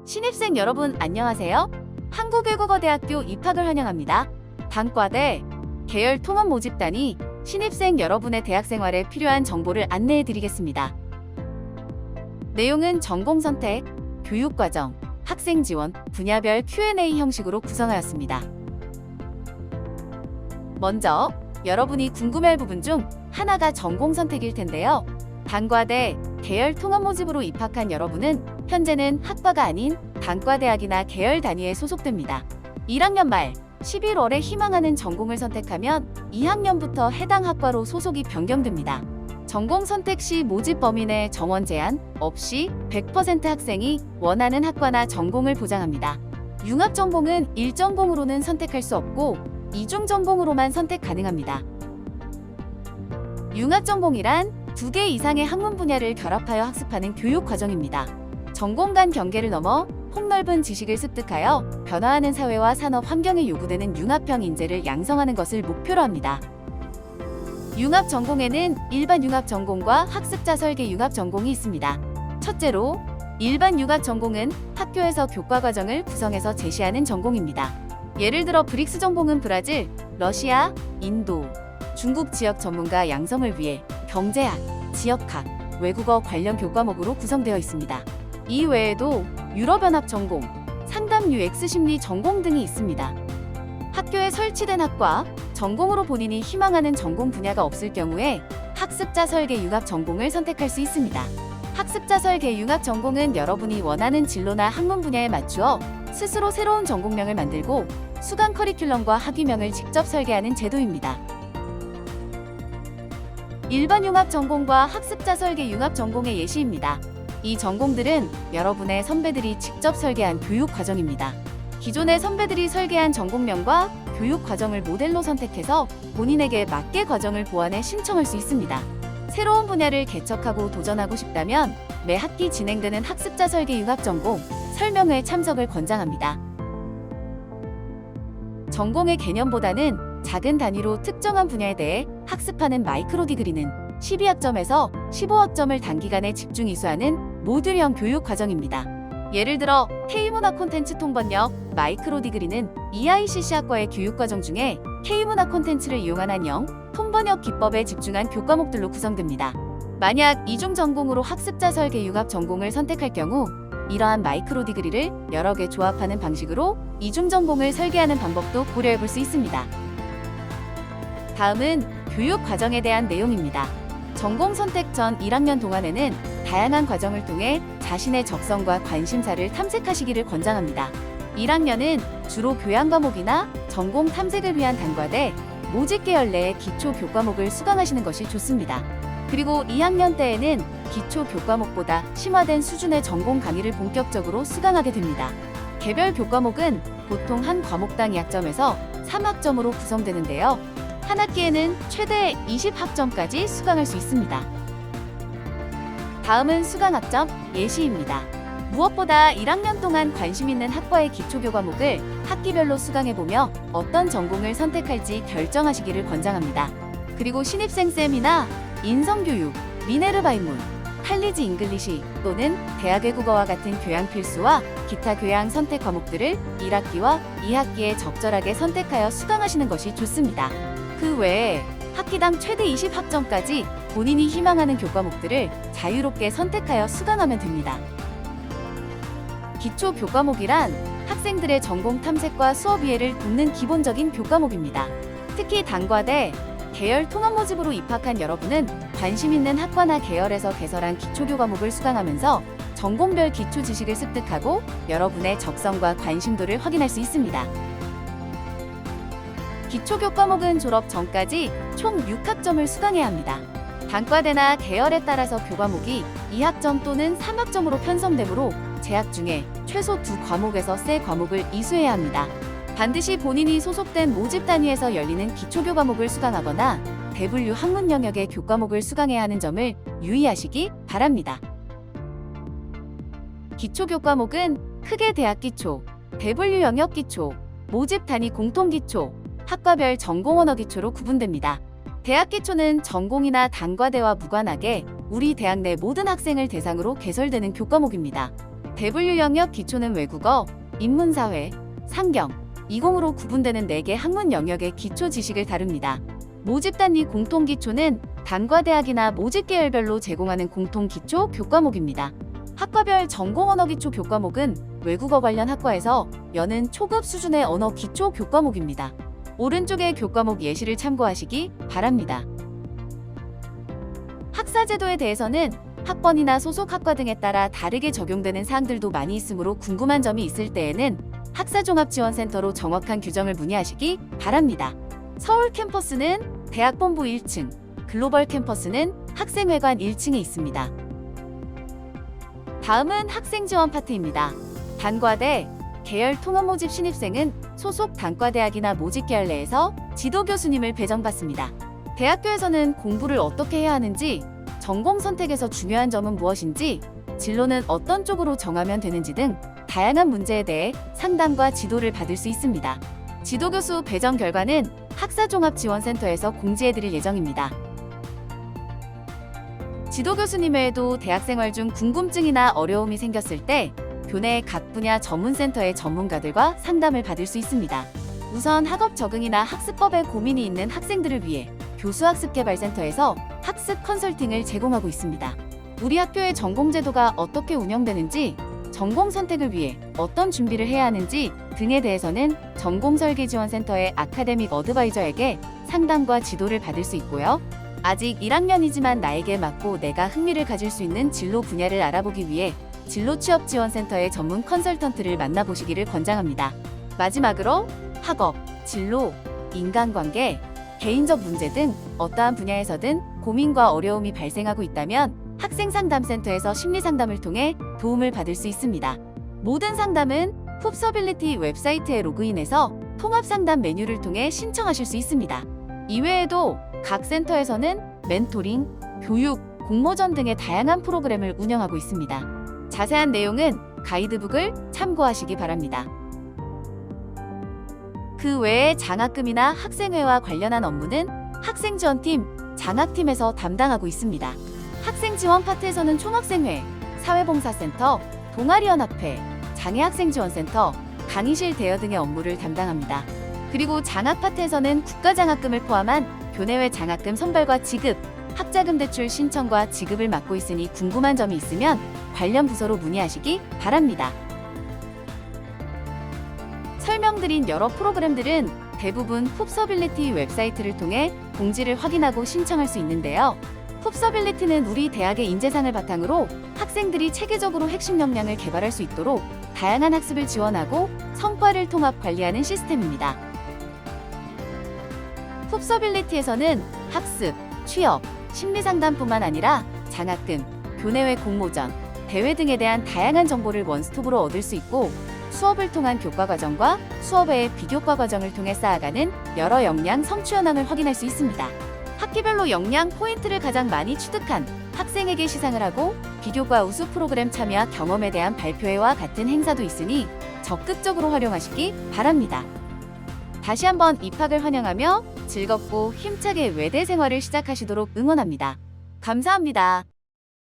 신입생 여러분 안녕하세요. 한국외국어대학교 입학을 환영합니다. 단과대 계열 통합 모집단이 신입생 여러분의 대학생활에 필요한 정보를 안내해 드리겠습니다. 내용은 전공 선택, 교육과정, 학생 지원, 분야별 Q&A 형식으로 구성하였습니다. 먼저 여러분이 궁금해할 부분 중 하나가 전공 선택일 텐데요. 단과대 계열 통합 모집으로 입학한 여러분은 현재는 학과가 아닌 단과대학이나 계열 단위에 소속됩니다. 1학년 말 11월에 희망하는 전공을 선택하면 2학년부터 해당 학과로 소속이 변경됩니다. 전공 선택 시 모집 범위 내 정원 제한 없이 100% 학생이 원하는 학과나 전공을 보장합니다. 융합 전공은 1전공으로는 선택할 수 없고 2중 전공으로만 선택 가능합니다. 융합 전공이란 2개 이상의 학문 분야를 결합하여 학습하는 교육 과정입니다. 전공 간 경계를 넘어 폭넓은 지식을 습득하여 변화하는 사회와 산업 환경에 요구되는 융합형 인재를 양성하는 것을 목표로 합니다. 융합 전공에는 일반 융합 전공과 학습자 설계 융합 전공이 있습니다. 첫째로, 일반 융합 전공은 학교에서 교과 과정을 구성해서 제시하는 전공입니다. 예를 들어 브릭스 전공은 브라질, 러시아, 인도, 중국 지역 전문가 양성을 위해 경제학, 지역학, 외국어 관련 교과목으로 구성되어 있습니다. 이 외에도 유럽연합 전공, 상담 UX 심리 전공 등이 있습니다. 학교에 설치된 학과, 전공으로 본인이 희망하는 전공 분야가 없을 경우에 학습자 설계 융합 전공을 선택할 수 있습니다. 학습자 설계 융합 전공은 여러분이 원하는 진로나 학문 분야에 맞추어 스스로 새로운 전공명을 만들고 수강 커리큘럼과 학위명을 직접 설계하는 제도입니다. 일반 융합 전공과 학습자 설계 융합 전공의 예시입니다. 이 전공들은 여러분의 선배들이 직접 설계한 교육 과정입니다. 기존의 선배들이 설계한 전공명과 교육 과정을 모델로 선택해서 본인에게 맞게 과정을 보완해 신청할 수 있습니다. 새로운 분야를 개척하고 도전하고 싶다면 매 학기 진행되는 학습자 설계 융합 전공 설명회에 참석을 권장합니다. 전공의 개념보다는 작은 단위로 특정한 분야에 대해 학습하는 마이크로 디그리는 12학점에서 15학점을 단기간에 집중 이수하는 모듈형 교육 과정입니다. 예를 들어 K문화 콘텐츠 통번역 마이크로 디그리는 EICC학과의 교육과정 중에 K문화 콘텐츠를 이용한 한영, 통번역 기법에 집중한 교과목들로 구성됩니다. 만약 이중 전공으로 학습자 설계 융합 전공을 선택할 경우 이러한 마이크로 디그리를 여러 개 조합하는 방식으로 이중 전공을 설계하는 방법도 고려해 볼 수 있습니다. 다음은 교육 과정에 대한 내용입니다. 전공 선택 전 1학년 동안에는 다양한 과정을 통해 자신의 적성과 관심사를 탐색하시기를 권장합니다. 1학년은 주로 교양 과목이나 전공 탐색을 위한 단과대, 모집 계열 내의 기초 교과목을 수강하시는 것이 좋습니다. 그리고 2학년 때에는 기초 교과목보다 심화된 수준의 전공 강의를 본격적으로 수강하게 됩니다. 개별 교과목은 보통 한 과목당 2학점에서 3학점으로 구성되는데요. 한 학기에는 최대 20학점까지 수강할 수 있습니다. 다음은 수강학점 예시입니다. 무엇보다 1학년 동안 관심 있는 학과의 기초교과목을 학기별로 수강해보며 어떤 전공을 선택할지 결정하시기를 권장합니다. 그리고 신입생 쌤이나 인성교육, 미네르바 인문, 칼리지 잉글리시 또는 대학 외국어와 같은 교양 필수와 기타 교양 선택 과목들을 1학기와 2학기에 적절하게 선택하여 수강하시는 것이 좋습니다. 그 외에 학기당 최대 20학점까지 본인이 희망하는 교과목들을 자유롭게 선택하여 수강하면 됩니다. 기초 교과목이란 학생들의 전공 탐색과 수업 이해를 돕는 기본적인 교과목입니다. 특히 단과대, 계열 통합 모집으로 입학한 여러분은 관심 있는 학과나 계열에서 개설한 기초 교과목을 수강하면서 전공별 기초 지식을 습득하고 여러분의 적성과 관심도를 확인할 수 있습니다. 기초 교과목은 졸업 전까지 총 6학점을 수강해야 합니다. 단과대나 계열에 따라서 교과목이 2학점 또는 3학점으로 편성되므로 재학 중에 최소 2과목에서 3과목을 이수해야 합니다. 반드시 본인이 소속된 모집 단위에서 열리는 기초 교과목을 수강하거나 대분류 학문 영역의 교과목을 수강해야 하는 점을 유의하시기 바랍니다. 기초 교과목은 크게 대학 기초, 대분류 영역 기초, 모집 단위 공통 기초, 학과별 전공 언어 기초로 구분됩니다. 대학 기초는 전공이나 단과대와 무관하게 우리 대학 내 모든 학생을 대상으로 개설되는 교과목입니다. 대분류 영역 기초는 외국어, 인문사회, 상경, 이공으로 구분되는 4개 학문 영역의 기초 지식을 다룹니다. 모집 단위 공통 기초는 단과대학이나 모집 계열별로 제공하는 공통 기초 교과목입니다. 학과별 전공 언어 기초 교과목은 외국어 관련 학과에서 여는 초급 수준의 언어 기초 교과목입니다. 오른쪽의 교과목 예시를 참고하시기 바랍니다. 학사 제도에 대해서는 학번이나 소속 학과 등에 따라 다르게 적용되는 사항들도 많이 있으므로 궁금한 점이 있을 때에는 학사종합지원센터로 정확한 규정을 문의하시기 바랍니다. 서울 캠퍼스는 대학본부 1층, 글로벌 캠퍼스는 학생회관 1층에 있습니다. 다음은 학생지원 파트입니다. 단과대, 계열 통합 모집 신입생은 소속 단과대학이나 모집계열 내에서 지도교수님을 배정받습니다. 대학교에서는 공부를 어떻게 해야 하는지, 전공 선택에서 중요한 점은 무엇인지, 진로는 어떤 쪽으로 정하면 되는지 등 다양한 문제에 대해 상담과 지도를 받을 수 있습니다. 지도교수 배정 결과는 학사종합지원센터에서 공지해드릴 예정입니다. 지도교수님 외에도 대학생활 중 궁금증이나 어려움이 생겼을 때 교내 각 분야 전문센터의 전문가들과 상담을 받을 수 있습니다. 우선 학업 적응이나 학습법에 고민이 있는 학생들을 위해 교수학습개발센터에서 학습 컨설팅을 제공하고 있습니다. 우리 학교의 전공제도가 어떻게 운영되는지, 전공 선택을 위해 어떤 준비를 해야 하는지 등에 대해서는 전공설계지원센터의 아카데믹 어드바이저에게 상담과 지도를 받을 수 있고요. 아직 1학년이지만 나에게 맞고 내가 흥미를 가질 수 있는 진로 분야를 알아보기 위해 진로취업지원센터의 전문 컨설턴트를 만나보시기를 권장합니다. 마지막으로 학업, 진로, 인간관계, 개인적 문제 등 어떠한 분야에서든 고민과 어려움이 발생하고 있다면 학생상담센터에서 심리상담을 통해 도움을 받을 수 있습니다. 모든 상담은 풉서빌리티 웹사이트에 로그인해서 통합상담 메뉴를 통해 신청하실 수 있습니다. 이외에도 각 센터에서는 멘토링, 교육, 공모전 등의 다양한 프로그램을 운영하고 있습니다. 자세한 내용은 가이드북을 참고하시기 바랍니다. 그 외에 장학금이나 학생회와 관련한 업무는 학생지원팀, 장학팀에서 담당하고 있습니다. 학생지원 파트에서는 총학생회, 사회봉사센터, 동아리연합회, 장애학생지원센터, 강의실 대여 등의 업무를 담당합니다. 그리고 장학 파트에서는 국가장학금을 포함한 교내외 장학금 선발과 지급, 학자금 대출 신청과 지급을 맡고 있으니 궁금한 점이 있으면 관련 부서로 문의하시기 바랍니다. 설명드린 여러 프로그램들은 대부분 풉서빌리티 웹사이트를 통해 공지를 확인하고 신청할 수 있는데요. 풉서빌리티는 우리 대학의 인재상을 바탕으로 학생들이 체계적으로 핵심 역량을 개발할 수 있도록 다양한 학습을 지원하고 성과를 통합 관리하는 시스템입니다. 풉서빌리티에서는 학습, 취업, 심리상담뿐만 아니라 장학금, 교내외 공모전, 대회 등에 대한 다양한 정보를 원스톱으로 얻을 수 있고 수업을 통한 교과 과정과 수업 외의 비교과 과정을 통해 쌓아가는 여러 역량 성취 현황을 확인할 수 있습니다. 학기별로 역량 포인트를 가장 많이 취득한 학생에게 시상을 하고 비교과 우수 프로그램 참여 경험에 대한 발표회와 같은 행사도 있으니 적극적으로 활용하시기 바랍니다. 다시 한번 입학을 환영하며 즐겁고 힘차게 외대 생활을 시작하시도록 응원합니다. 감사합니다.